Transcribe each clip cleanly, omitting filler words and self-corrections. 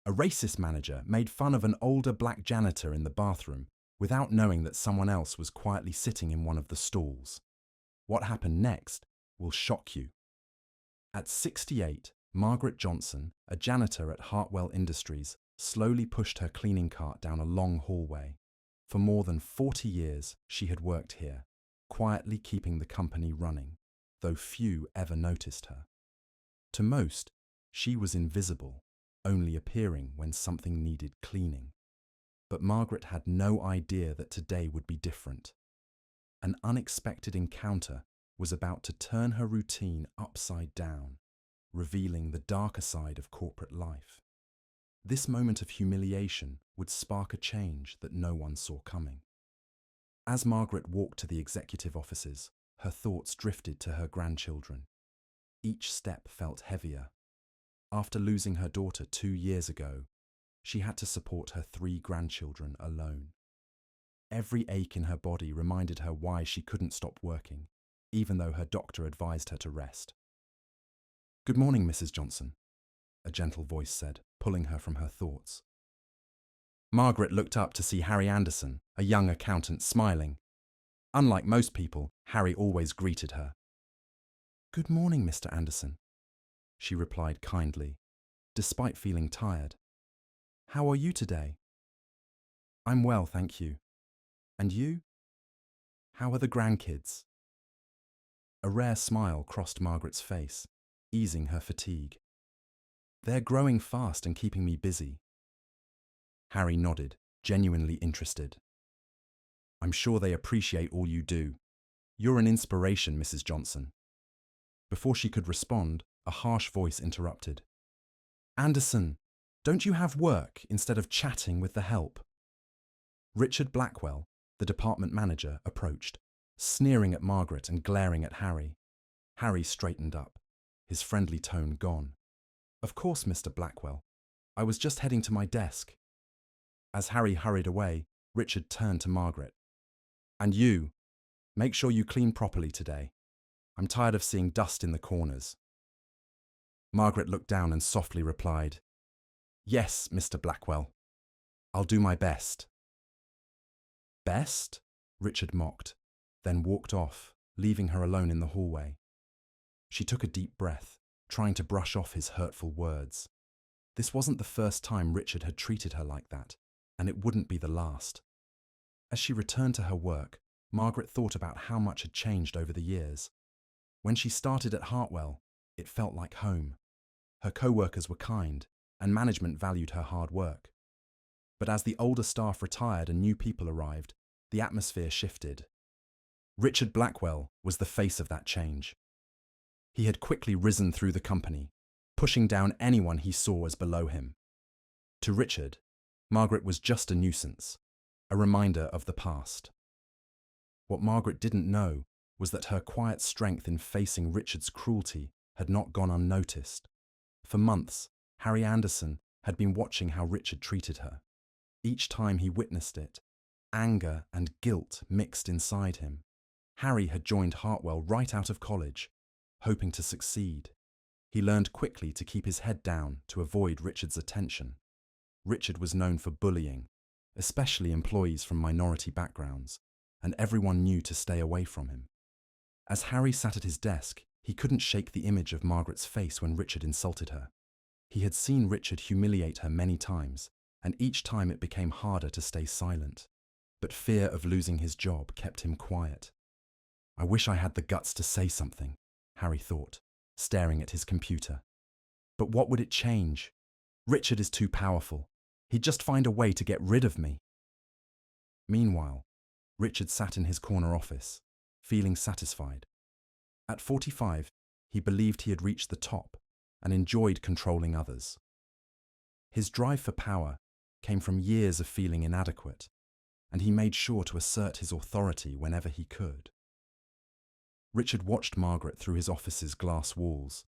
A racist manager made fun of an older black janitor in the bathroom without knowing that someone else was quietly sitting in one of the stalls. What happened next will shock you. At 68, Margaret Johnson, a janitor at Hartwell Industries, slowly pushed her cleaning cart down a long hallway. For more than 40 years, she had worked here, quietly keeping the company running, though few ever noticed her. To most, she was invisible, only appearing when something needed cleaning. But Margaret had no idea that today would be different. An unexpected encounter was about to turn her routine upside down, revealing the darker side of corporate life. This moment of humiliation would spark a change that no one saw coming. As Margaret walked to the executive offices, her thoughts drifted to her grandchildren. Each step felt heavier. After losing her daughter 2 years ago, she had to support her 3 grandchildren alone. Every ache in her body reminded her why she couldn't stop working, even though her doctor advised her to rest. "Good morning, Mrs. Johnson," a gentle voice said, pulling her from her thoughts. Margaret looked up to see Harry Anderson, a young accountant, smiling. Unlike most people, Harry always greeted her. "Good morning, Mr. Anderson," she replied kindly, despite feeling tired. "How are you today?" "I'm well, thank you. And you? How are the grandkids?" A rare smile crossed Margaret's face, easing her fatigue. "They're growing fast and keeping me busy." Harry nodded, genuinely interested. "I'm sure they appreciate all you do. You're an inspiration, Mrs. Johnson." Before she could respond, a harsh voice interrupted. "Anderson, don't you have work instead of chatting with the help?" Richard Blackwell, the department manager, approached, sneering at Margaret and glaring at Harry. Harry straightened up, his friendly tone gone. "Of course, Mr. Blackwell. I was just heading to my desk." As Harry hurried away, Richard turned to Margaret. "And you, make sure you clean properly today. I'm tired of seeing dust in the corners." Margaret looked down and softly replied, "Yes, Mr. Blackwell. I'll do my best." "Best?" Richard mocked, then walked off, leaving her alone in the hallway. She took a deep breath, trying to brush off his hurtful words. This wasn't the first time Richard had treated her like that, and it wouldn't be the last. As she returned to her work, Margaret thought about how much had changed over the years. When she started at Hartwell, it felt like home. Her co-workers were kind, and management valued her hard work. But as the older staff retired and new people arrived, the atmosphere shifted. Richard Blackwell was the face of that change. He had quickly risen through the company, pushing down anyone he saw as below him. To Richard, Margaret was just a nuisance, a reminder of the past. What Margaret didn't know was that her quiet strength in facing Richard's cruelty had not gone unnoticed. For months, Harry Anderson had been watching how Richard treated her. Each time he witnessed it, anger and guilt mixed inside him. Harry had joined Hartwell right out of college, hoping to succeed. He learned quickly to keep his head down to avoid Richard's attention. Richard was known for bullying, especially employees from minority backgrounds, and everyone knew to stay away from him. As Harry sat at his desk, he couldn't shake the image of Margaret's face when Richard insulted her. He had seen Richard humiliate her many times, and each time it became harder to stay silent. But fear of losing his job kept him quiet. "I wish I had the guts to say something," Harry thought, staring at his computer. "But what would it change? Richard is too powerful. He'd just find a way to get rid of me." Meanwhile, Richard sat in his corner office, feeling satisfied. At 45, he believed he had reached the top and enjoyed controlling others. His drive for power came from years of feeling inadequate, and he made sure to assert his authority whenever he could. Richard watched Margaret through his office's glass walls.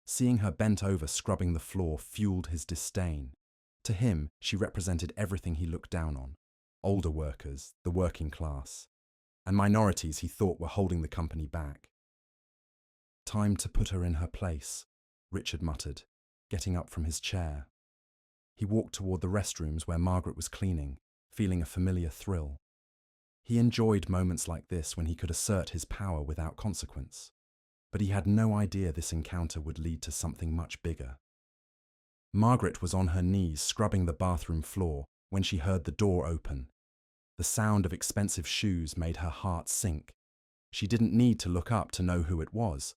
Seeing her bent over scrubbing the floor fueled his disdain. To him, she represented everything he looked down on: older workers, the working class, and minorities he thought were holding the company back. "Time to put her in her place," Richard muttered, getting up from his chair. He walked toward the restrooms where Margaret was cleaning, feeling a familiar thrill. He enjoyed moments like this when he could assert his power without consequence. But he had no idea this encounter would lead to something much bigger. Margaret was on her knees scrubbing the bathroom floor when she heard the door open. The sound of expensive shoes made her heart sink. She didn't need to look up to know who it was.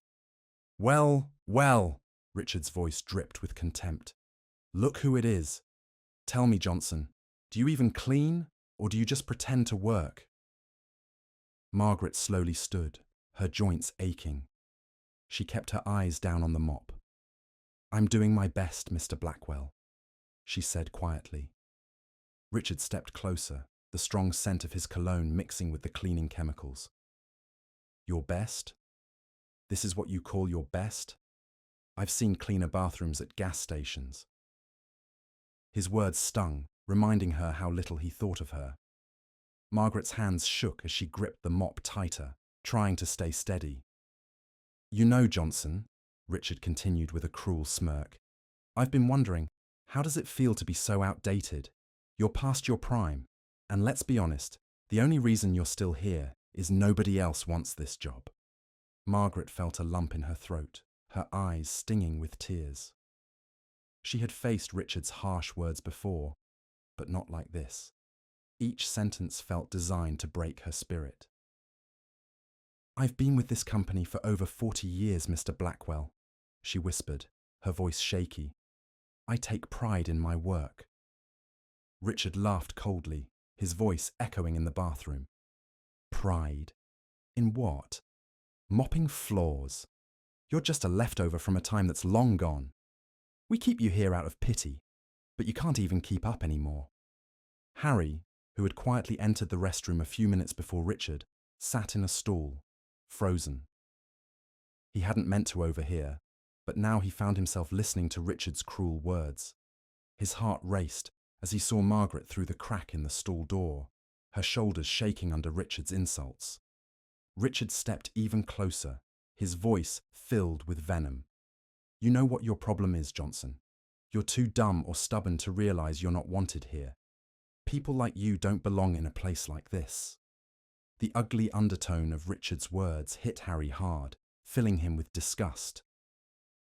"Well, well," Richard's voice dripped with contempt. "Look who it is. Tell me, Johnson, do you even clean, or do you just pretend to work?" Margaret slowly stood, her joints aching. She kept her eyes down on the mop. "I'm doing my best, Mr. Blackwell," she said quietly. Richard stepped closer, the strong scent of his cologne mixing with the cleaning chemicals. "Your best? This is what you call your best? I've seen cleaner bathrooms at gas stations." His words stung, reminding her how little he thought of her. Margaret's hands shook as she gripped the mop tighter, trying to stay steady. "You know, Johnson," Richard continued with a cruel smirk, "I've been wondering, how does it feel to be so outdated? You're past your prime, and let's be honest, the only reason you're still here is nobody else wants this job." Margaret felt a lump in her throat, her eyes stinging with tears. She had faced Richard's harsh words before, but not like this. Each sentence felt designed to break her spirit. "I've been with this company for over 40 years, Mr. Blackwell," she whispered, her voice shaky. "I take pride in my work." Richard laughed coldly, his voice echoing in the bathroom. "Pride? In what? Mopping floors. You're just a leftover from a time that's long gone. We keep you here out of pity, but you can't even keep up anymore." Harry, who had quietly entered the restroom a few minutes before Richard, sat in a stool, frozen. He hadn't meant to overhear, but now he found himself listening to Richard's cruel words. His heart raced as he saw Margaret through the crack in the stall door, her shoulders shaking under Richard's insults. Richard stepped even closer, his voice filled with venom. "You know what your problem is, Johnson. You're too dumb or stubborn to realize you're not wanted here. People like you don't belong in a place like this." The ugly undertone of Richard's words hit Harry hard, filling him with disgust.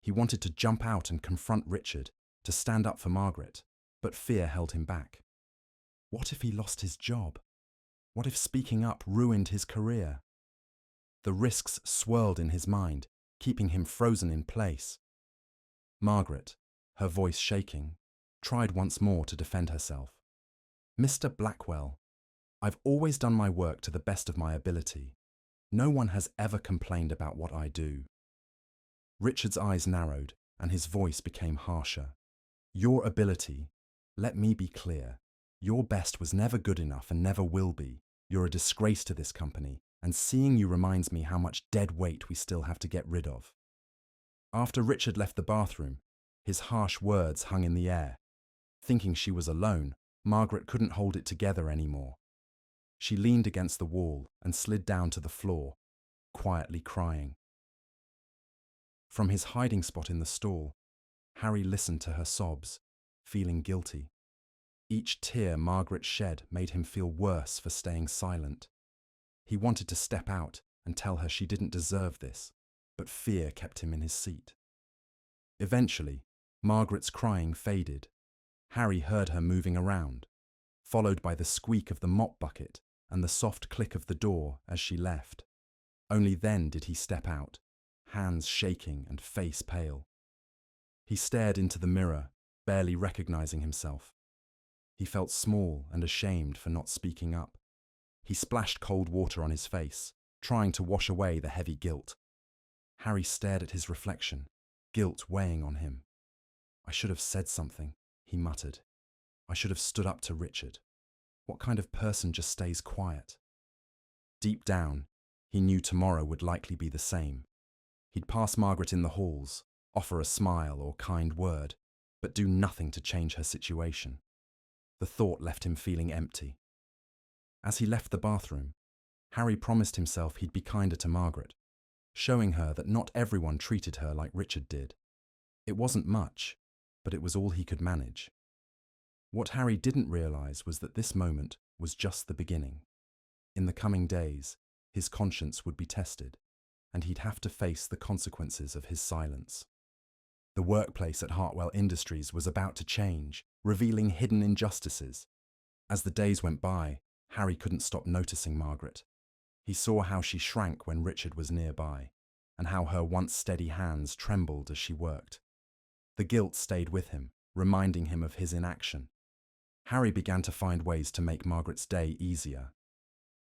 He wanted to jump out and confront Richard, to stand up for Margaret, but fear held him back. What if he lost his job? What if speaking up ruined his career? The risks swirled in his mind, keeping him frozen in place. Margaret, her voice shaking, tried once more to defend herself. "Mr. Blackwell, I've always done my work to the best of my ability. No one has ever complained about what I do." Richard's eyes narrowed, and his voice became harsher. "Your ability, let me be clear, your best was never good enough and never will be. You're a disgrace to this company, and seeing you reminds me how much dead weight we still have to get rid of." After Richard left the bathroom, his harsh words hung in the air. Thinking she was alone, Margaret couldn't hold it together anymore. She leaned against the wall and slid down to the floor, quietly crying. From his hiding spot in the stall, Harry listened to her sobs, feeling guilty. Each tear Margaret shed made him feel worse for staying silent. He wanted to step out and tell her she didn't deserve this, but fear kept him in his seat. Eventually, Margaret's crying faded. Harry heard her moving around, followed by the squeak of the mop bucket and the soft click of the door as she left. Only then did he step out, hands shaking and face pale. He stared into the mirror, barely recognizing himself. He felt small and ashamed for not speaking up. He splashed cold water on his face, trying to wash away the heavy guilt. Harry stared at his reflection, guilt weighing on him. "I should have said something," he muttered. "I should have stood up to Richard. What kind of person just stays quiet?" Deep down, he knew tomorrow would likely be the same. He'd pass Margaret in the halls, offer a smile or kind word, but do nothing to change her situation. The thought left him feeling empty. As he left the bathroom, Harry promised himself he'd be kinder to Margaret, showing her that not everyone treated her like Richard did. It wasn't much, but it was all he could manage. What Harry didn't realise was that this moment was just the beginning. In the coming days, his conscience would be tested, and he'd have to face the consequences of his silence. The workplace at Hartwell Industries was about to change, revealing hidden injustices. As the days went by, Harry couldn't stop noticing Margaret. He saw how she shrank when Richard was nearby, and how her once steady hands trembled as she worked. The guilt stayed with him, reminding him of his inaction. Harry began to find ways to make Margaret's day easier.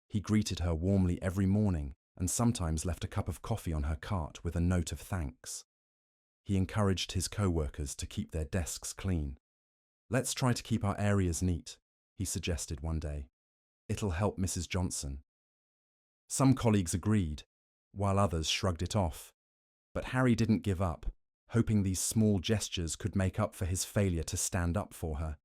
He greeted her warmly every morning and sometimes left a cup of coffee on her cart with a note of thanks. He encouraged his co-workers to keep their desks clean. "Let's try to keep our areas neat," he suggested one day. "It'll help Mrs. Johnson." Some colleagues agreed, while others shrugged it off. But Harry didn't give up, hoping these small gestures could make up for his failure to stand up for her.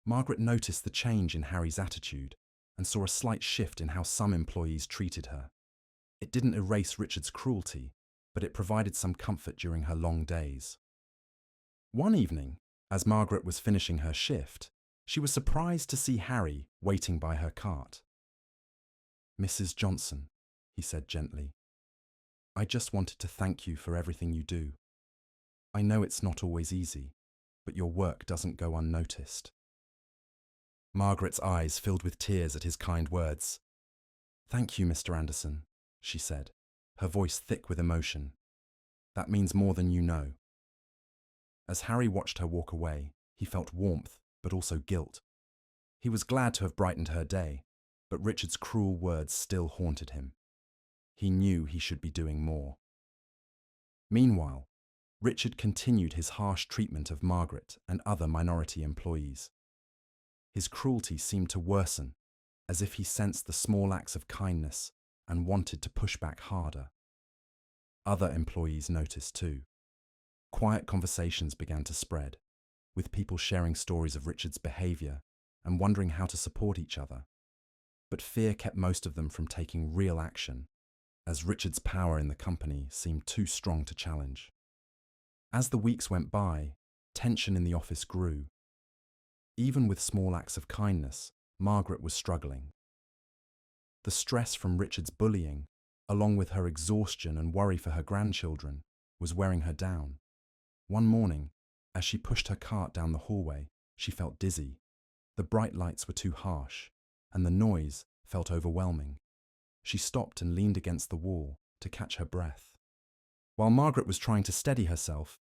Margaret noticed the change in Harry's attitude and saw a slight shift in how some employees treated her. It didn't erase Richard's cruelty, but it provided some comfort during her long days. One evening, as Margaret was finishing her shift, she was surprised to see Harry waiting by her cart. "Mrs. Johnson," he said gently, "I just wanted to thank you for everything you do. I know it's not always easy, but your work doesn't go unnoticed." Margaret's eyes filled with tears at his kind words. "Thank you, Mr. Anderson," she said, her voice thick with emotion. "That means more than you know." As Harry watched her walk away, he felt warmth, but also guilt. He was glad to have brightened her day, but Richard's cruel words still haunted him. He knew he should be doing more. Meanwhile, Richard continued his harsh treatment of Margaret and other minority employees. His cruelty seemed to worsen, as if he sensed the small acts of kindness and wanted to push back harder. Other employees noticed too. Quiet conversations began to spread, with people sharing stories of Richard's behaviour and wondering how to support each other. But fear kept most of them from taking real action, as Richard's power in the company seemed too strong to challenge. As the weeks went by, tension in the office grew. Even with small acts of kindness, Margaret was struggling. The stress from Richard's bullying, along with her exhaustion and worry for her grandchildren, was wearing her down. One morning, as she pushed her cart down the hallway, she felt dizzy. The bright lights were too harsh, and the noise felt overwhelming. She stopped and leaned against the wall to catch her breath. While Margaret was trying to steady herself,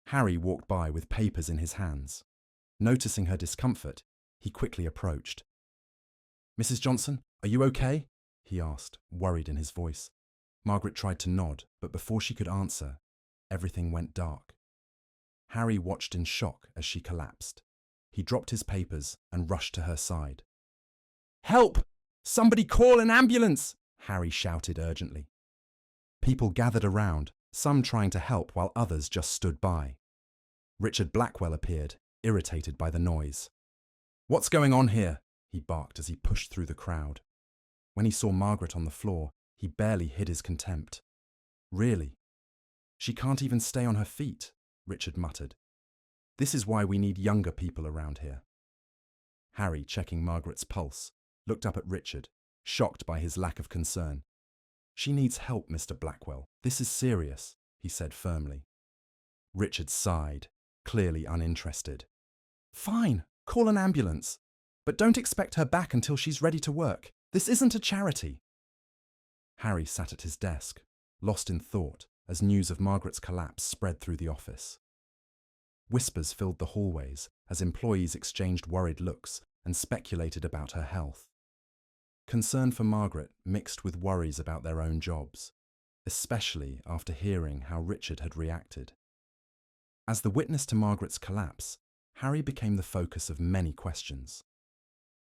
Harry walked by with papers in his hands. Noticing her discomfort, he quickly approached. "Mrs. Johnson, are you okay?" he asked, worried in his voice. Margaret tried to nod, but before she could answer, everything went dark. Harry watched in shock as she collapsed. He dropped his papers and rushed to her side. "Help! Somebody call an ambulance!" Harry shouted urgently. People gathered around, some trying to help while others just stood by. Richard Blackwell appeared, irritated by the noise. "What's going on here?" he barked as he pushed through the crowd. When he saw Margaret on the floor, he barely hid his contempt. "Really? She can't even stay on her feet," Richard muttered. "This is why we need younger people around here." Harry, checking Margaret's pulse, looked up at Richard, shocked by his lack of concern. "She needs help, Mr. Blackwell. This is serious," he said firmly. Richard sighed, clearly uninterested. "Fine, call an ambulance. But don't expect her back until she's ready to work. This isn't a charity." Harry sat at his desk, lost in thought, as news of Margaret's collapse spread through the office. Whispers filled the hallways as employees exchanged worried looks and speculated about her health. Concern for Margaret mixed with worries about their own jobs, especially after hearing how Richard had reacted. As the witness to Margaret's collapse, Harry became the focus of many questions.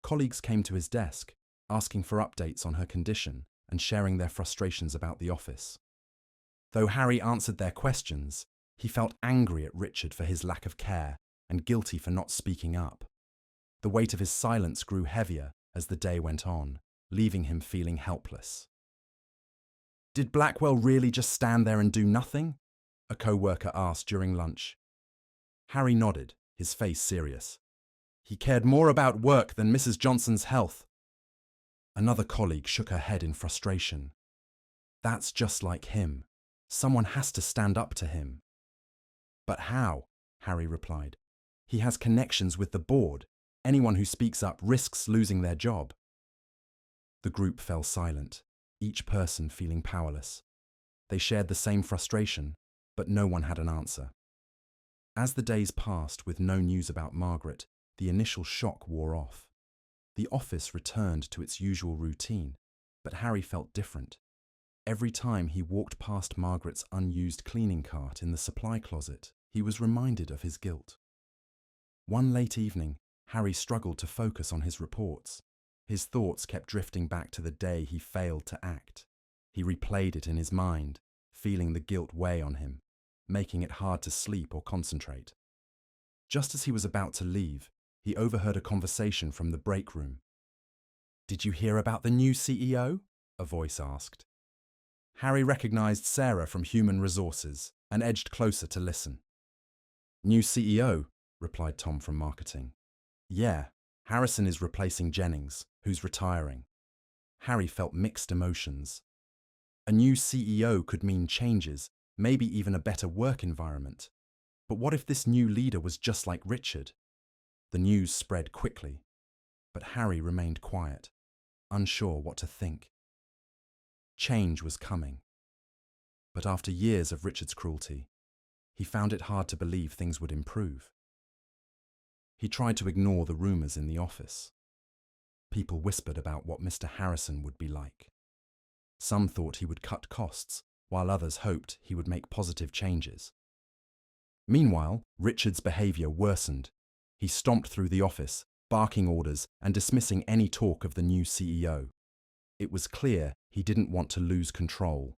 Colleagues came to his desk, asking for updates on her condition and sharing their frustrations about the office. Though Harry answered their questions, he felt angry at Richard for his lack of care and guilty for not speaking up. The weight of his silence grew heavier as the day went on, leaving him feeling helpless. "Did Blackwell really just stand there and do nothing?" a co-worker asked during lunch. Harry nodded, his face serious. He cared more about work than Mrs. Johnson's health. Another colleague shook her head in frustration. That's just like him. Someone has to stand up to him. But how? Harry replied. He has connections with the board. Anyone who speaks up risks losing their job. The group fell silent, each person feeling powerless. They shared the same frustration, but no one had an answer. As the days passed with no news about Margaret, the initial shock wore off. The office returned to its usual routine, but Harry felt different. Every time he walked past Margaret's unused cleaning cart in the supply closet, he was reminded of his guilt. One late evening, Harry struggled to focus on his reports. His thoughts kept drifting back to the day he failed to act. He replayed it in his mind, feeling the guilt weigh on him, making it hard to sleep or concentrate. Just as he was about to leave, he overheard a conversation from the break room. "Did you hear about the new CEO?" a voice asked. Harry recognized Sarah from Human Resources and edged closer to listen. "New CEO," replied Tom from Marketing. "Yeah, Harrison is replacing Jennings, who's retiring." Harry felt mixed emotions. A new CEO could mean changes, maybe even a better work environment. But what if this new leader was just like Richard? The news spread quickly, but Harry remained quiet, unsure what to think. Change was coming. But after years of Richard's cruelty, he found it hard to believe things would improve. He tried to ignore the rumours in the office. People whispered about what Mr. Harrison would be like. Some thought he would cut costs, while others hoped he would make positive changes. Meanwhile, Richard's behaviour worsened. He stomped through the office, barking orders and dismissing any talk of the new CEO. It was clear he didn't want to lose control.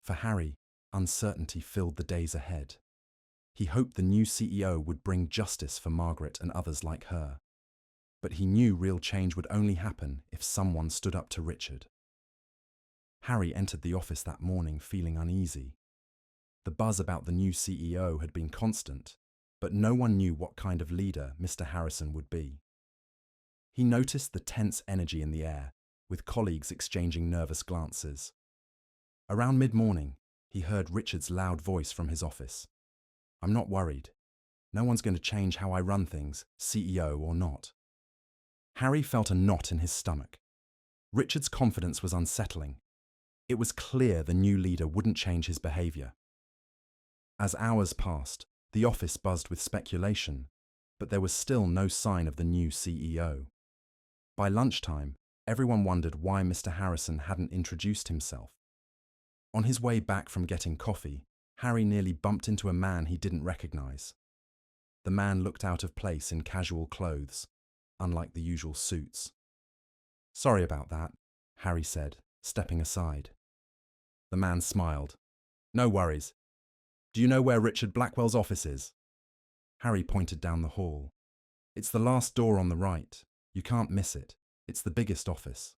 For Harry, uncertainty filled the days ahead. He hoped the new CEO would bring justice for Margaret and others like her. But he knew real change would only happen if someone stood up to Richard. Harry entered the office that morning feeling uneasy. The buzz about the new CEO had been constant, but no one knew what kind of leader Mr. Harrison would be. He noticed the tense energy in the air, with colleagues exchanging nervous glances. Around mid-morning, he heard Richard's loud voice from his office. "I'm not worried. No one's going to change how I run things, CEO or not." Harry felt a knot in his stomach. Richard's confidence was unsettling. It was clear the new leader wouldn't change his behaviour. As hours passed, the office buzzed with speculation, but there was still no sign of the new CEO. By lunchtime, everyone wondered why Mr. Harrison hadn't introduced himself. On his way back from getting coffee, Harry nearly bumped into a man he didn't recognise. The man looked out of place in casual clothes, unlike the usual suits. "Sorry about that," Harry said, stepping aside. The man smiled. "No worries. Do you know where Richard Blackwell's office is?" Harry pointed down the hall. "It's the last door on the right. You can't miss it. It's the biggest office."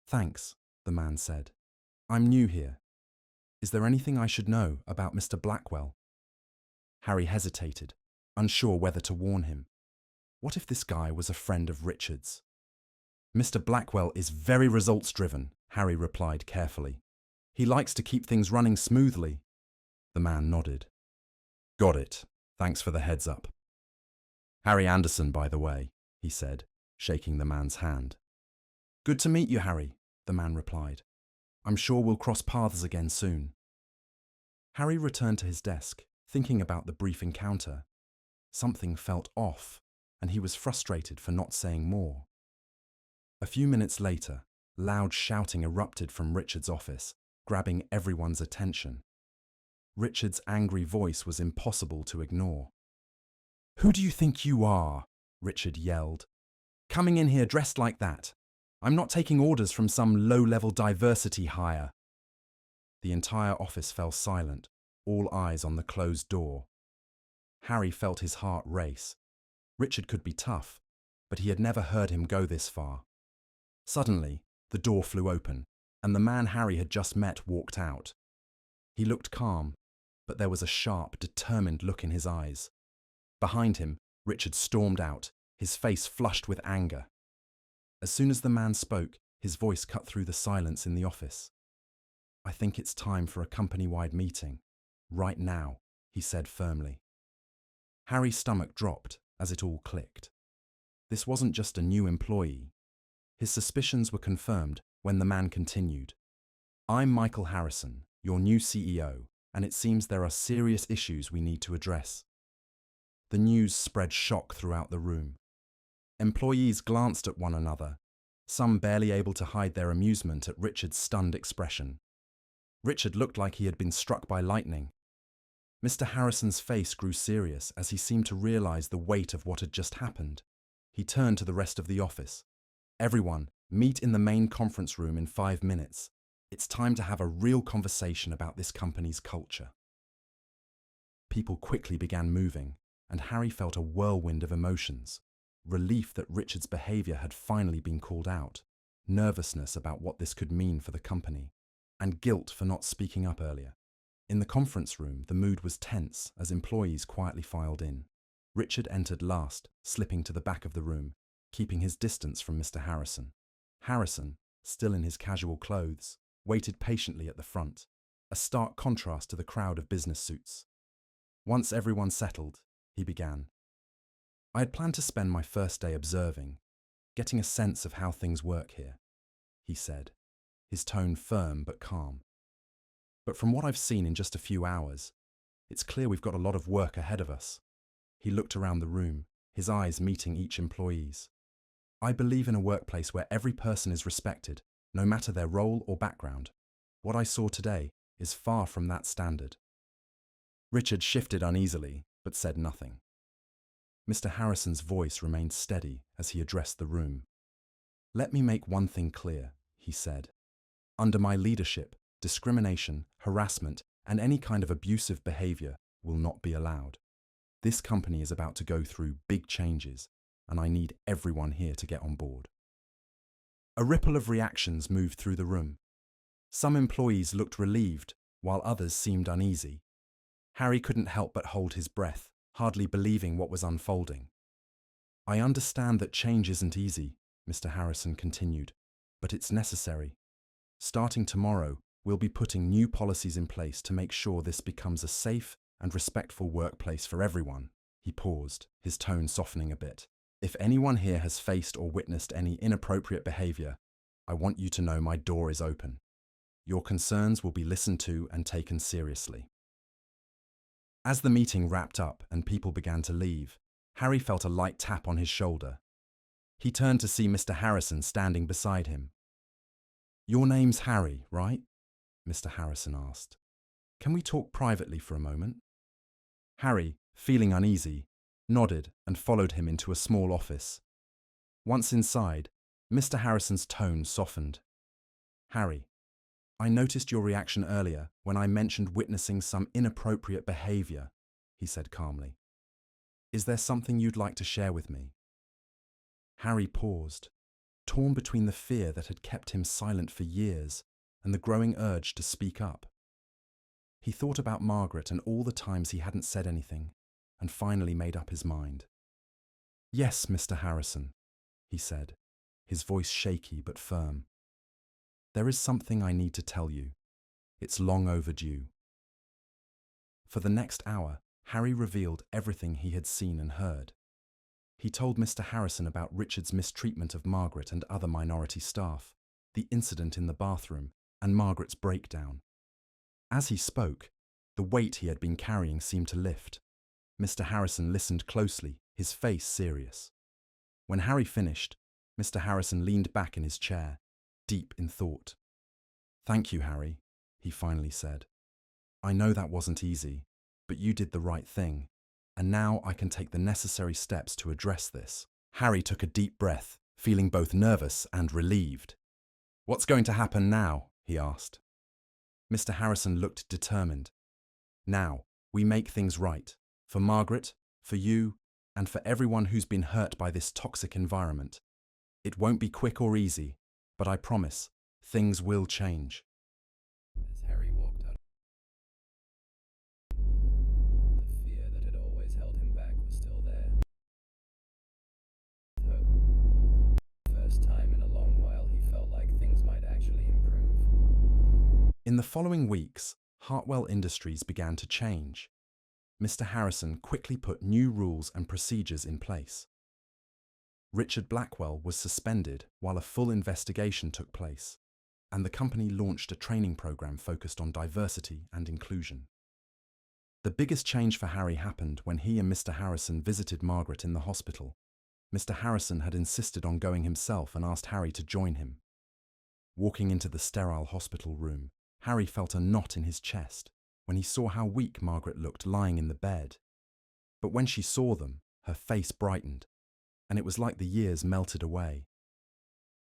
"Thanks," the man said. "I'm new here. Is there anything I should know about Mr. Blackwell?" Harry hesitated, unsure whether to warn him. What if this guy was a friend of Richard's? "Mr. Blackwell is very results-driven," Harry replied carefully. "He likes to keep things running smoothly." The man nodded. "Got it. Thanks for the heads up. Harry Anderson, by the way," he said, shaking the man's hand. "Good to meet you, Harry," the man replied. "I'm sure we'll cross paths again soon." Harry returned to his desk, thinking about the brief encounter. Something felt off, and he was frustrated for not saying more. A few minutes later, loud shouting erupted from Richard's office, grabbing everyone's attention. Richard's angry voice was impossible to ignore. "Who do you think you are?" Richard yelled. "Coming in here dressed like that? I'm not taking orders from some low-level diversity hire." The entire office fell silent, all eyes on the closed door. Harry felt his heart race. Richard could be tough, but he had never heard him go this far. Suddenly, the door flew open, and the man Harry had just met walked out. He looked calm, but there was a sharp, determined look in his eyes. Behind him, Richard stormed out, his face flushed with anger. As soon as the man spoke, his voice cut through the silence in the office. "I think it's time for a company-wide meeting. Right now," he said firmly. Harry's stomach dropped as it all clicked. This wasn't just a new employee. His suspicions were confirmed when the man continued. "I'm Michael Harrison, your new CEO, and it seems there are serious issues we need to address." The news spread shock throughout the room. Employees glanced at one another, some barely able to hide their amusement at Richard's stunned expression. Richard looked like he had been struck by lightning. Mr. Harrison's face grew serious as he seemed to realize the weight of what had just happened. He turned to the rest of the office. "Everyone, meet in the main conference room in 5 minutes. It's time to have a real conversation about this company's culture." People quickly began moving, and Harry felt a whirlwind of emotions. Relief that Richard's behavior had finally been called out, nervousness about what this could mean for the company, and guilt for not speaking up earlier. In the conference room, the mood was tense as employees quietly filed in. Richard entered last, slipping to the back of the room, keeping his distance from Mr. Harrison. Harrison, still in his casual clothes, waited patiently at the front, a stark contrast to the crowd of business suits. Once everyone settled, he began. "I had planned to spend my first day observing, getting a sense of how things work here," he said, his tone firm but calm. "But from what I've seen in just a few hours, it's clear we've got a lot of work ahead of us." He looked around the room, his eyes meeting each employee's. "I believe in a workplace where every person is respected, no matter their role or background. What I saw today is far from that standard." Richard shifted uneasily, but said nothing. Mr. Harrison's voice remained steady as he addressed the room. "Let me make one thing clear," he said. "Under my leadership, discrimination, harassment, and any kind of abusive behavior will not be allowed. This company is about to go through big changes, and I need everyone here to get on board." A ripple of reactions moved through the room. Some employees looked relieved, while others seemed uneasy. Harry couldn't help but hold his breath, hardly believing what was unfolding. "I understand that change isn't easy," Mr. Harrison continued, "but it's necessary. Starting tomorrow, we'll be putting new policies in place to make sure this becomes a safe and respectful workplace for everyone." He paused, his tone softening a bit. "If anyone here has faced or witnessed any inappropriate behavior, I want you to know my door is open. Your concerns will be listened to and taken seriously." As the meeting wrapped up and people began to leave, Harry felt a light tap on his shoulder. He turned to see Mr. Harrison standing beside him. "Your name's Harry, right?" Mr. Harrison asked. "Can we talk privately for a moment?" Harry, feeling uneasy, nodded and followed him into a small office. Once inside, Mr. Harrison's tone softened. "Harry, I noticed your reaction earlier when I mentioned witnessing some inappropriate behavior," he said calmly. "Is there something you'd like to share with me?" Harry paused, torn between the fear that had kept him silent for years and the growing urge to speak up. He thought about Margaret and all the times he hadn't said anything, and finally made up his mind. "Yes, Mr. Harrison," he said, his voice shaky but firm. "There is something I need to tell you. It's long overdue." For the next hour, Harry revealed everything he had seen and heard. He told Mr. Harrison about Richard's mistreatment of Margaret and other minority staff, the incident in the bathroom, and Margaret's breakdown. As he spoke, the weight he had been carrying seemed to lift. Mr. Harrison listened closely, his face serious. When Harry finished, Mr. Harrison leaned back in his chair, deep in thought. "Thank you, Harry," he finally said. "I know that wasn't easy, but you did the right thing, and now I can take the necessary steps to address this." Harry took a deep breath, feeling both nervous and relieved. "What's going to happen now?" he asked. Mr. Harrison looked determined. "Now, we make things right, for Margaret, for you, and for everyone who's been hurt by this toxic environment. It won't be quick or easy, but I promise, things will change." As Harry walked out, the fear that had always held him back was still there. In the following weeks, Hartwell Industries began to change. Mr. Harrison quickly put new rules and procedures in place. Richard Blackwell was suspended while a full investigation took place, and the company launched a training program focused on diversity and inclusion. The biggest change for Harry happened when he and Mr. Harrison visited Margaret in the hospital. Mr. Harrison had insisted on going himself and asked Harry to join him. Walking into the sterile hospital room, Harry felt a knot in his chest when he saw how weak Margaret looked lying in the bed. But when she saw them, her face brightened, and it was like the years melted away.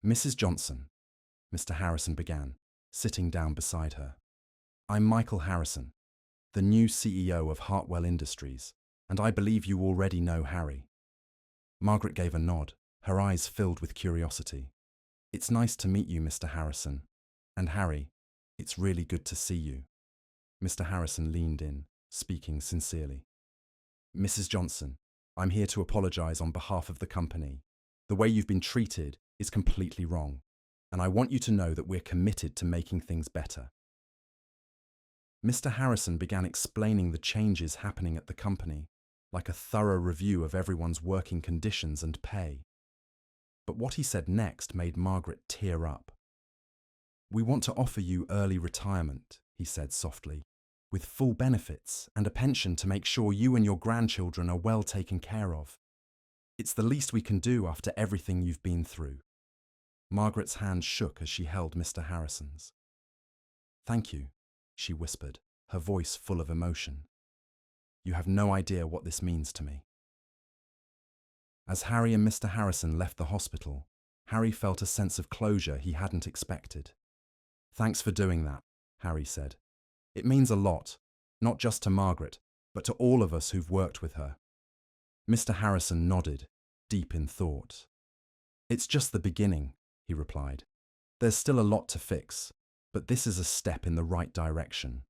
"Mrs. Johnson," Mr. Harrison began, sitting down beside her. "I'm Michael Harrison, the new CEO of Hartwell Industries, and I believe you already know Harry." Margaret gave a nod, her eyes filled with curiosity. "It's nice to meet you, Mr. Harrison. And Harry, it's really good to see you." Mr. Harrison leaned in, speaking sincerely. "Mrs. Johnson, I'm here to apologize on behalf of the company. The way you've been treated is completely wrong, and I want you to know that we're committed to making things better." Mr. Harrison began explaining the changes happening at the company, like a thorough review of everyone's working conditions and pay. But what he said next made Margaret tear up. "We want to offer you early retirement," he said softly, "with full benefits and a pension to make sure you and your grandchildren are well taken care of. It's the least we can do after everything you've been through." Margaret's hand shook as she held Mr. Harrison's. "Thank you," she whispered, her voice full of emotion. "You have no idea what this means to me." As Harry and Mr. Harrison left the hospital, Harry felt a sense of closure he hadn't expected. "Thanks for doing that," Harry said. "It means a lot, not just to Margaret, but to all of us who've worked with her." Mr. Harrison nodded, deep in thought. "It's just the beginning," he replied. "There's still a lot to fix, but this is a step in the right direction."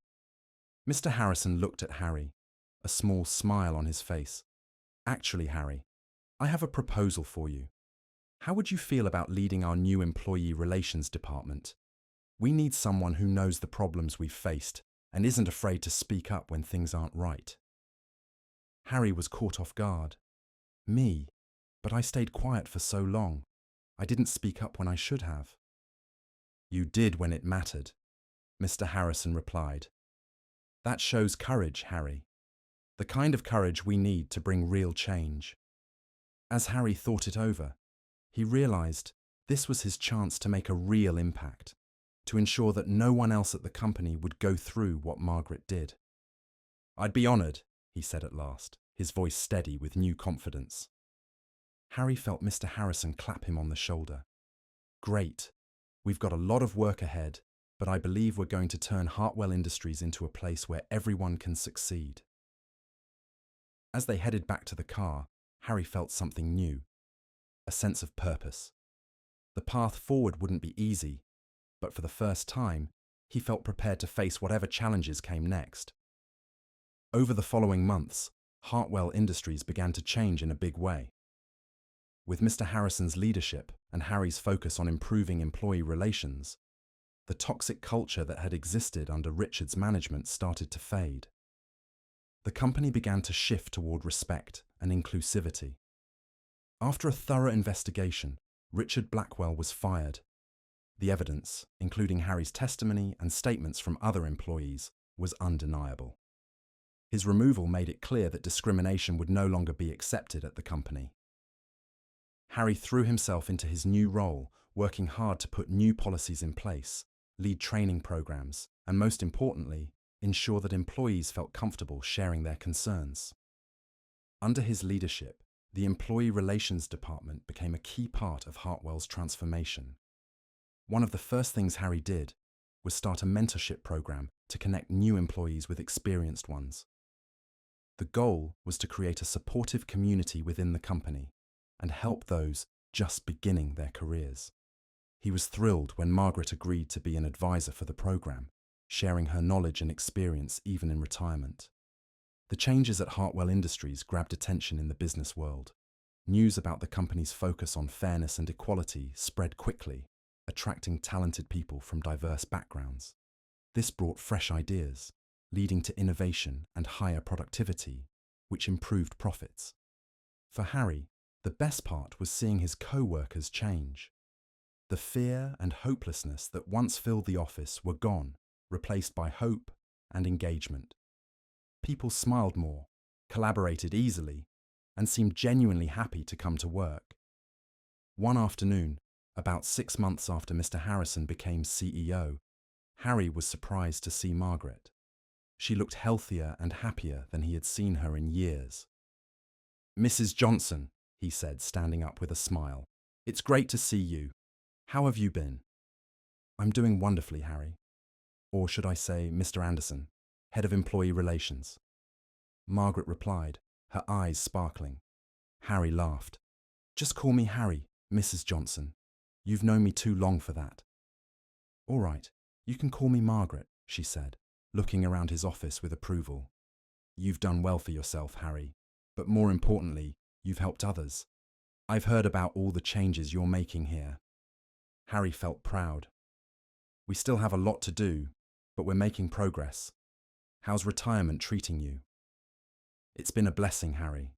Mr. Harrison looked at Harry, a small smile on his face. "Actually, Harry, I have a proposal for you. How would you feel about leading our new employee relations department? We need someone who knows the problems we've faced and isn't afraid to speak up when things aren't right." Harry was caught off guard. "Me? But I stayed quiet for so long. I didn't speak up when I should have." "You did when it mattered," Mr. Harrison replied. "That shows courage, Harry. The kind of courage we need to bring real change." As Harry thought it over, he realized this was his chance to make a real impact, to ensure that no one else at the company would go through what Margaret did. "I'd be honored," he said at last, his voice steady with new confidence. Harry felt Mr. Harrison clap him on the shoulder. "Great. We've got a lot of work ahead, but I believe we're going to turn Hartwell Industries into a place where everyone can succeed." As they headed back to the car, Harry felt something new, a sense of purpose. The path forward wouldn't be easy, but for the first time, he felt prepared to face whatever challenges came next. Over the following months, Hartwell Industries began to change in a big way. With Mr. Harrison's leadership and Harry's focus on improving employee relations, the toxic culture that had existed under Richard's management started to fade. The company began to shift toward respect and inclusivity. After a thorough investigation, Richard Blackwell was fired. The evidence, including Harry's testimony and statements from other employees, was undeniable. His removal made it clear that discrimination would no longer be accepted at the company. Harry threw himself into his new role, working hard to put new policies in place, lead training programs, and most importantly, ensure that employees felt comfortable sharing their concerns. Under his leadership, the Employee Relations Department became a key part of Hartwell's transformation. One of the first things Harry did was start a mentorship program to connect new employees with experienced ones. The goal was to create a supportive community within the company and help those just beginning their careers. He was thrilled when Margaret agreed to be an advisor for the program, sharing her knowledge and experience even in retirement. The changes at Hartwell Industries grabbed attention in the business world. News about the company's focus on fairness and equality spread quickly, attracting talented people from diverse backgrounds. This brought fresh ideas, leading to innovation and higher productivity, which improved profits. For Harry, the best part was seeing his co-workers change. The fear and hopelessness that once filled the office were gone, replaced by hope and engagement. People smiled more, collaborated easily, and seemed genuinely happy to come to work. One afternoon, about 6 months after Mr. Harrison became CEO, Harry was surprised to see Margaret. She looked healthier and happier than he had seen her in years. "Mrs. Johnson," he said, standing up with a smile, "it's great to see you. How have you been?" "I'm doing wonderfully, Harry. Or should I say Mr. Anderson, Head of Employee Relations." Margaret replied, her eyes sparkling. Harry laughed. "Just call me Harry, Mrs. Johnson. You've known me too long for that." "All right, you can call me Margaret," she said, looking around his office with approval. "You've done well for yourself, Harry, but more importantly, you've helped others. I've heard about all the changes you're making here." Harry felt proud. "We still have a lot to do, but we're making progress. How's retirement treating you?" "It's been a blessing, Harry.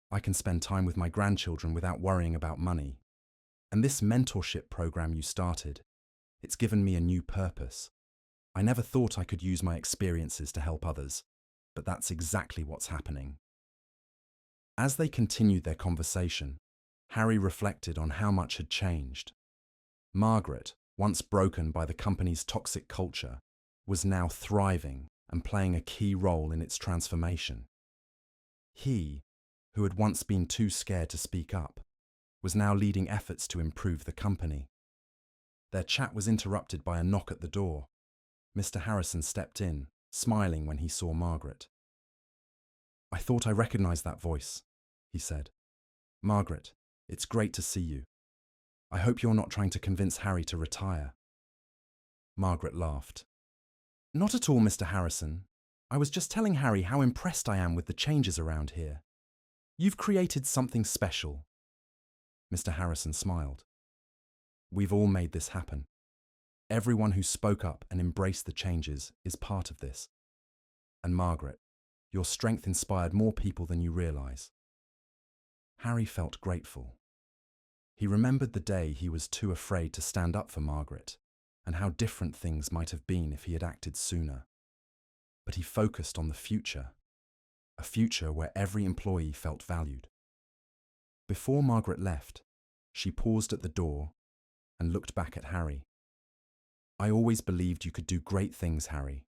I can spend time with my grandchildren without worrying about money. And this mentorship program you started, it's given me a new purpose. I never thought I could use my experiences to help others, but that's exactly what's happening." As they continued their conversation, Harry reflected on how much had changed. Margaret, once broken by the company's toxic culture, was now thriving and playing a key role in its transformation. He, who had once been too scared to speak up, was now leading efforts to improve the company. Their chat was interrupted by a knock at the door. Mr. Harrison stepped in, smiling when he saw Margaret. "I thought I recognized that voice," he said. "Margaret, it's great to see you. I hope you're not trying to convince Harry to retire." Margaret laughed. "Not at all, Mr. Harrison. I was just telling Harry how impressed I am with the changes around here. You've created something special." Mr. Harrison smiled. "We've all made this happen. Everyone who spoke up and embraced the changes is part of this. And Margaret, your strength inspired more people than you realize." Harry felt grateful. He remembered the day he was too afraid to stand up for Margaret, and how different things might have been if he had acted sooner. But he focused on the future, a future where every employee felt valued. Before Margaret left, she paused at the door and looked back at Harry. "I always believed you could do great things, Harry.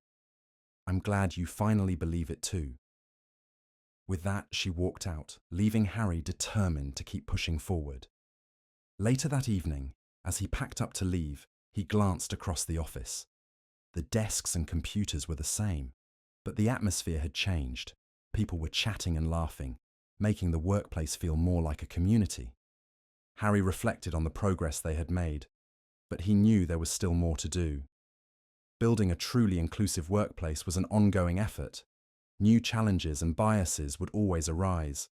I'm glad you finally believe it too." With that, she walked out, leaving Harry determined to keep pushing forward. Later that evening, as he packed up to leave, he glanced across the office. The desks and computers were the same, but the atmosphere had changed. People were chatting and laughing, making the workplace feel more like a community. Harry reflected on the progress they had made, but he knew there was still more to do. Building a truly inclusive workplace was an ongoing effort. New challenges and biases would always arise.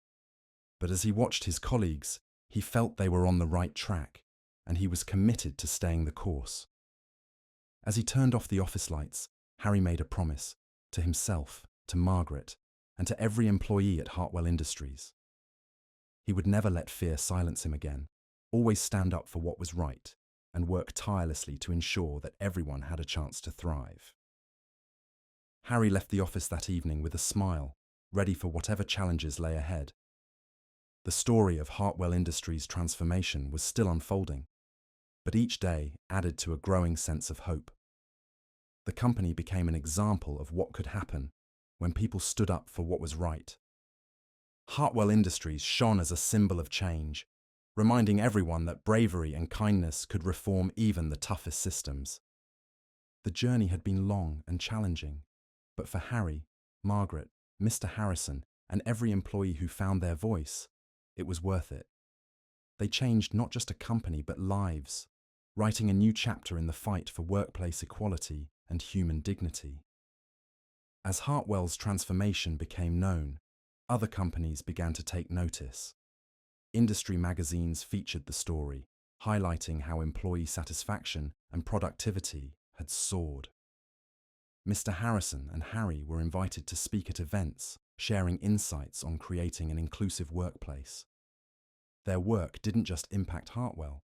But as he watched his colleagues, he felt they were on the right track, and he was committed to staying the course. As he turned off the office lights, Harry made a promise, to himself, to Margaret, and to every employee at Hartwell Industries. He would never let fear silence him again, always stand up for what was right, and work tirelessly to ensure that everyone had a chance to thrive. Harry left the office that evening with a smile, ready for whatever challenges lay ahead. The story of Hartwell Industries' transformation was still unfolding, but each day added to a growing sense of hope. The company became an example of what could happen when people stood up for what was right. Hartwell Industries shone as a symbol of change, reminding everyone that bravery and kindness could reform even the toughest systems. The journey had been long and challenging, but for Harry, Margaret, Mr. Harrison, and every employee who found their voice, it was worth it. They changed not just a company but lives, writing a new chapter in the fight for workplace equality and human dignity. As Hartwell's transformation became known, other companies began to take notice. Industry magazines featured the story, highlighting how employee satisfaction and productivity had soared. Mr. Harrison and Harry were invited to speak at events, sharing insights on creating an inclusive workplace. Their work didn't just impact Hartwell,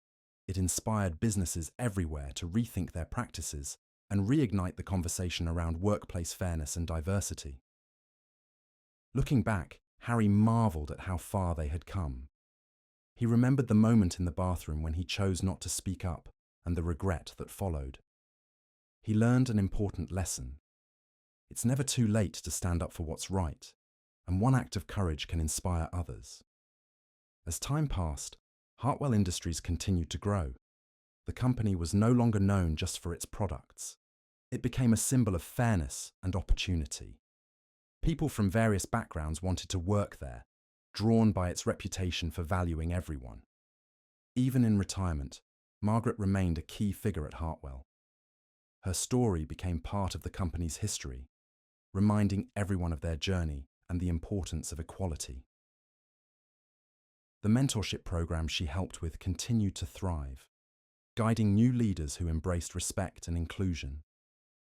it inspired businesses everywhere to rethink their practices and reignite the conversation around workplace fairness and diversity. Looking back, Harry marveled at how far they had come. He remembered the moment in the bathroom when he chose not to speak up and the regret that followed. He learned an important lesson. It's never too late to stand up for what's right, and one act of courage can inspire others. As time passed, Hartwell Industries continued to grow. The company was no longer known just for its products. It became a symbol of fairness and opportunity. People from various backgrounds wanted to work there, drawn by its reputation for valuing everyone. Even in retirement, Margaret remained a key figure at Hartwell. Her story became part of the company's history, reminding everyone of their journey and the importance of equality. The mentorship program she helped with continued to thrive, guiding new leaders who embraced respect and inclusion,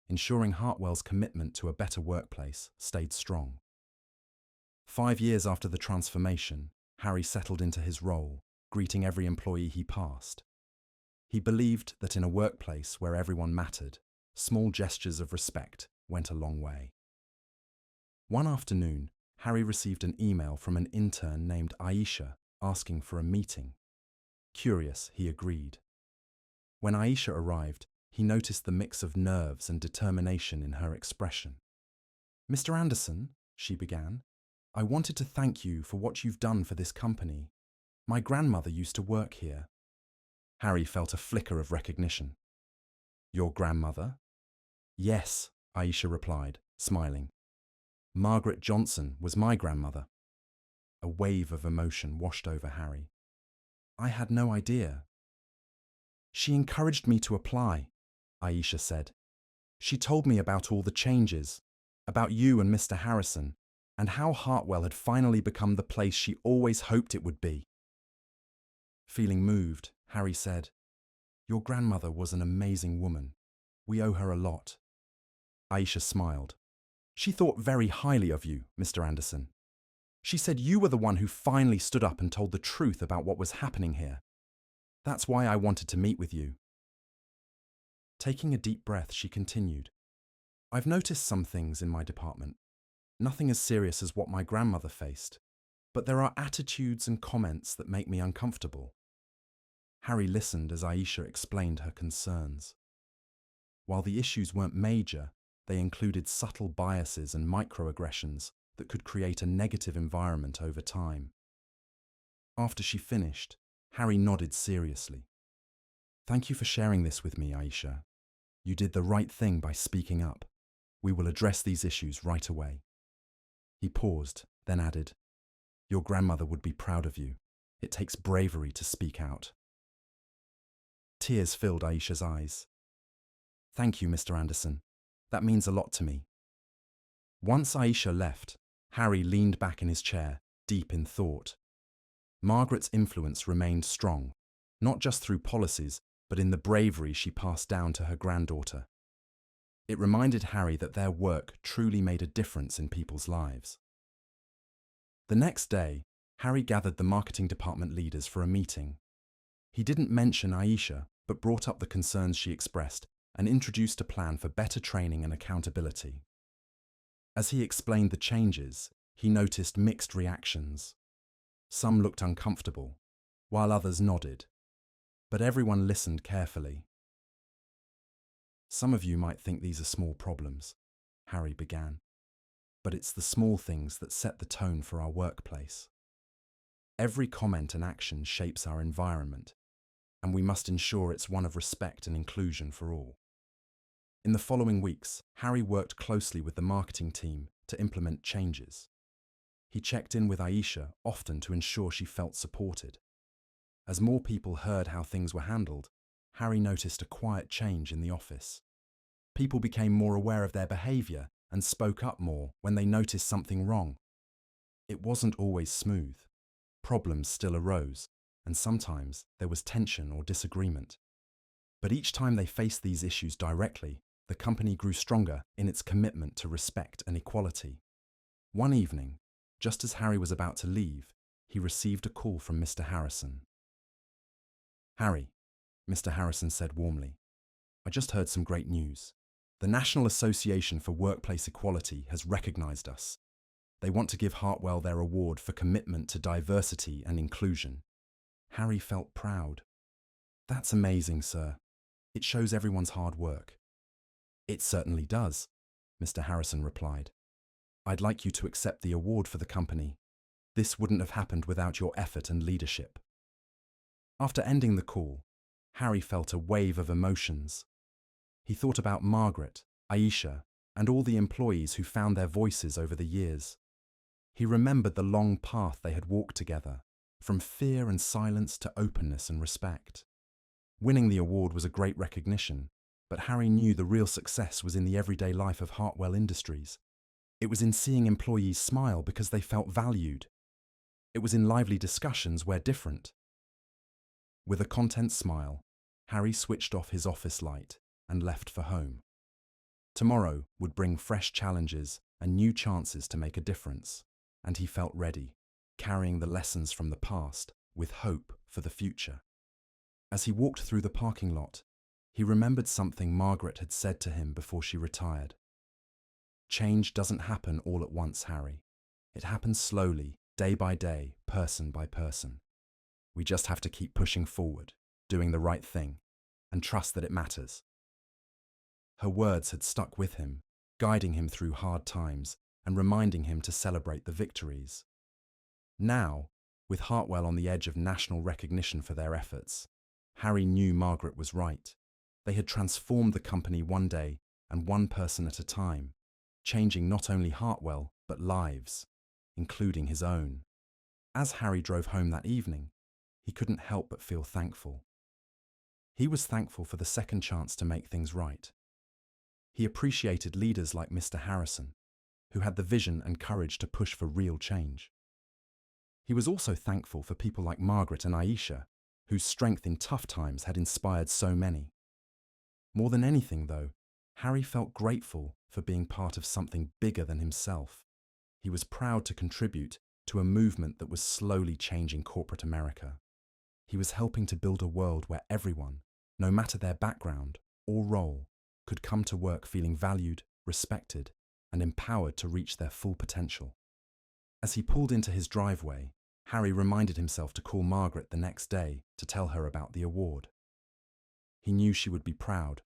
ensuring Hartwell's commitment to a better workplace stayed strong. 5 years after the transformation, Harry settled into his role, greeting every employee he passed. He believed that in a workplace where everyone mattered, small gestures of respect went a long way. One afternoon, Harry received an email from an intern named Aisha asking for a meeting. Curious, he agreed. When Aisha arrived, he noticed the mix of nerves and determination in her expression. "Mr. Anderson," she began, "I wanted to thank you for what you've done for this company. My grandmother used to work here." Harry felt a flicker of recognition. "Your grandmother?" "Yes," Aisha replied, smiling. "Margaret Johnson was my grandmother." A wave of emotion washed over Harry. "I had no idea." "She encouraged me to apply," Aisha said. "She told me about all the changes, about you and Mr. Harrison, and how Hartwell had finally become the place she always hoped it would be." Feeling moved, Harry said, "Your grandmother was an amazing woman. We owe her a lot." Aisha smiled. "She thought very highly of you, Mr. Anderson. She said you were the one who finally stood up and told the truth about what was happening here. That's why I wanted to meet with you." Taking a deep breath, she continued, "I've noticed some things in my department. Nothing as serious as what my grandmother faced, but there are attitudes and comments that make me uncomfortable." Harry listened as Aisha explained her concerns. While the issues weren't major, they included subtle biases and microaggressions that could create a negative environment over time. After she finished, Harry nodded seriously. "Thank you for sharing this with me, Aisha. You did the right thing by speaking up. We will address these issues right away." He paused, then added, "Your grandmother would be proud of you. It takes bravery to speak out." Tears filled Aisha's eyes. "Thank you, Mr. Anderson. That means a lot to me." Once Aisha left, Harry leaned back in his chair, deep in thought. Margaret's influence remained strong, not just through policies, but in the bravery she passed down to her granddaughter. It reminded Harry that their work truly made a difference in people's lives. The next day, Harry gathered the marketing department leaders for a meeting. He didn't mention Aisha, but brought up the concerns she expressed and introduced a plan for better training and accountability. As he explained the changes, he noticed mixed reactions. Some looked uncomfortable, while others nodded. But everyone listened carefully. "Some of you might think these are small problems," Harry began. "But it's the small things that set the tone for our workplace. Every comment and action shapes our environment, and we must ensure it's one of respect and inclusion for all." In the following weeks, Harry worked closely with the marketing team to implement changes. He checked in with Aisha often to ensure she felt supported. As more people heard how things were handled, Harry noticed a quiet change in the office. People became more aware of their behaviour and spoke up more when they noticed something wrong. It wasn't always smooth. Problems still arose, and sometimes there was tension or disagreement. But each time they faced these issues directly, the company grew stronger in its commitment to respect and equality. One evening, just as Harry was about to leave, he received a call from Mr. Harrison. "Harry," Mr. Harrison said warmly, "I just heard some great news. The National Association for Workplace Equality has recognized us. They want to give Hartwell their award for commitment to diversity and inclusion." Harry felt proud. "That's amazing, sir. It shows everyone's hard work." "It certainly does," Mr. Harrison replied. "I'd like you to accept the award for the company. This wouldn't have happened without your effort and leadership." After ending the call, Harry felt a wave of emotions. He thought about Margaret, Aisha, and all the employees who found their voices over the years. He remembered the long path they had walked together, from fear and silence to openness and respect. Winning the award was a great recognition, but Harry knew the real success was in the everyday life of Hartwell Industries. It was in seeing employees smile because they felt valued. It was in lively discussions where different. With a content smile, Harry switched off his office light and left for home. Tomorrow would bring fresh challenges and new chances to make a difference, and he felt ready, carrying the lessons from the past with hope for the future. As he walked through the parking lot, he remembered something Margaret had said to him before she retired. "Change doesn't happen all at once, Harry. It happens slowly, day by day, person by person. We just have to keep pushing forward, doing the right thing, and trust that it matters." Her words had stuck with him, guiding him through hard times and reminding him to celebrate the victories. Now, with Hartwell on the edge of national recognition for their efforts, Harry knew Margaret was right. They had transformed the company one day and one person at a time, changing not only Hartwell but lives, including his own. As Harry drove home that evening, he couldn't help but feel thankful. He was thankful for the second chance to make things right. He appreciated leaders like Mr. Harrison, who had the vision and courage to push for real change. He was also thankful for people like Margaret and Aisha, whose strength in tough times had inspired so many. More than anything, though, Harry felt grateful for being part of something bigger than himself. He was proud to contribute to a movement that was slowly changing corporate America. He was helping to build a world where everyone, no matter their background or role, could come to work feeling valued, respected, and empowered to reach their full potential. As he pulled into his driveway, Harry reminded himself to call Margaret the next day to tell her about the award. He knew she would be proud,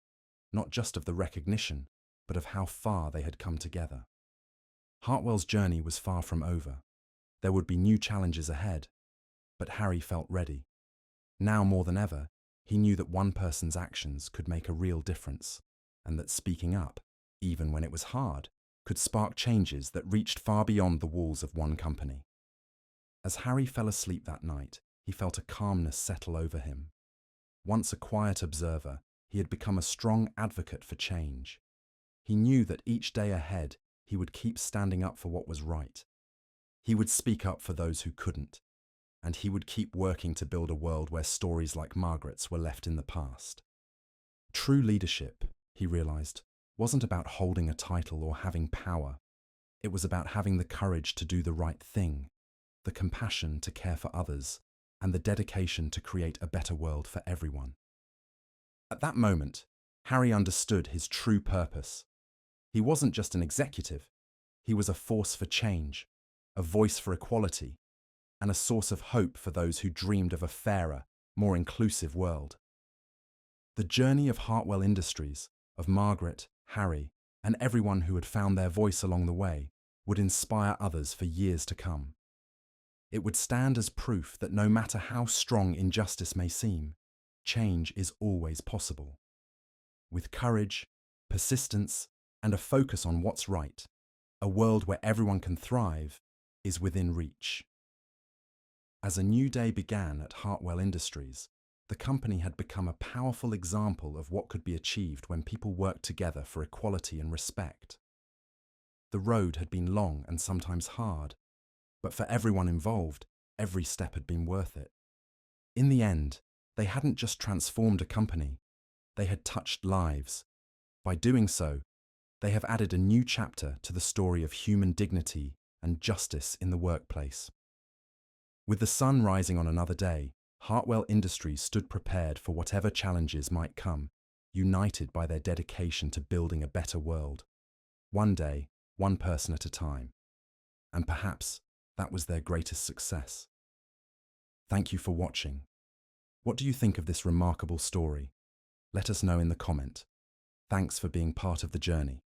not just of the recognition, but of how far they had come together. Hartwell's journey was far from over. There would be new challenges ahead, but Harry felt ready. Now more than ever, he knew that one person's actions could make a real difference, and that speaking up, even when it was hard, could spark changes that reached far beyond the walls of one company. As Harry fell asleep that night, he felt a calmness settle over him. Once a quiet observer, he had become a strong advocate for change. He knew that each day ahead, he would keep standing up for what was right. He would speak up for those who couldn't, and he would keep working to build a world where stories like Margaret's were left in the past. True leadership, he realized, wasn't about holding a title or having power. It was about having the courage to do the right thing, the compassion to care for others, and the dedication to create a better world for everyone. At that moment, Harry understood his true purpose. He wasn't just an executive, he was a force for change, a voice for equality, and a source of hope for those who dreamed of a fairer, more inclusive world. The journey of Hartwell Industries, of Margaret, Harry, and everyone who had found their voice along the way, would inspire others for years to come. It would stand as proof that no matter how strong injustice may seem, change is always possible. With courage, persistence, and a focus on what's right, a world where everyone can thrive is within reach. As a new day began at Hartwell Industries, the company had become a powerful example of what could be achieved when people worked together for equality and respect. The road had been long and sometimes hard, but for everyone involved, every step had been worth it. In the end, they hadn't just transformed a company, they had touched lives, By doing so, they have added a new chapter to the story of human dignity and justice in the workplace. With the sun rising on another day, Hartwell Industries stood prepared for whatever challenges might come, united by their dedication to building a better world. One day, one person at a time. And perhaps that was their greatest success. Thank you for watching. What do you think of this remarkable story? Let us know in the comment. Thanks for being part of the journey.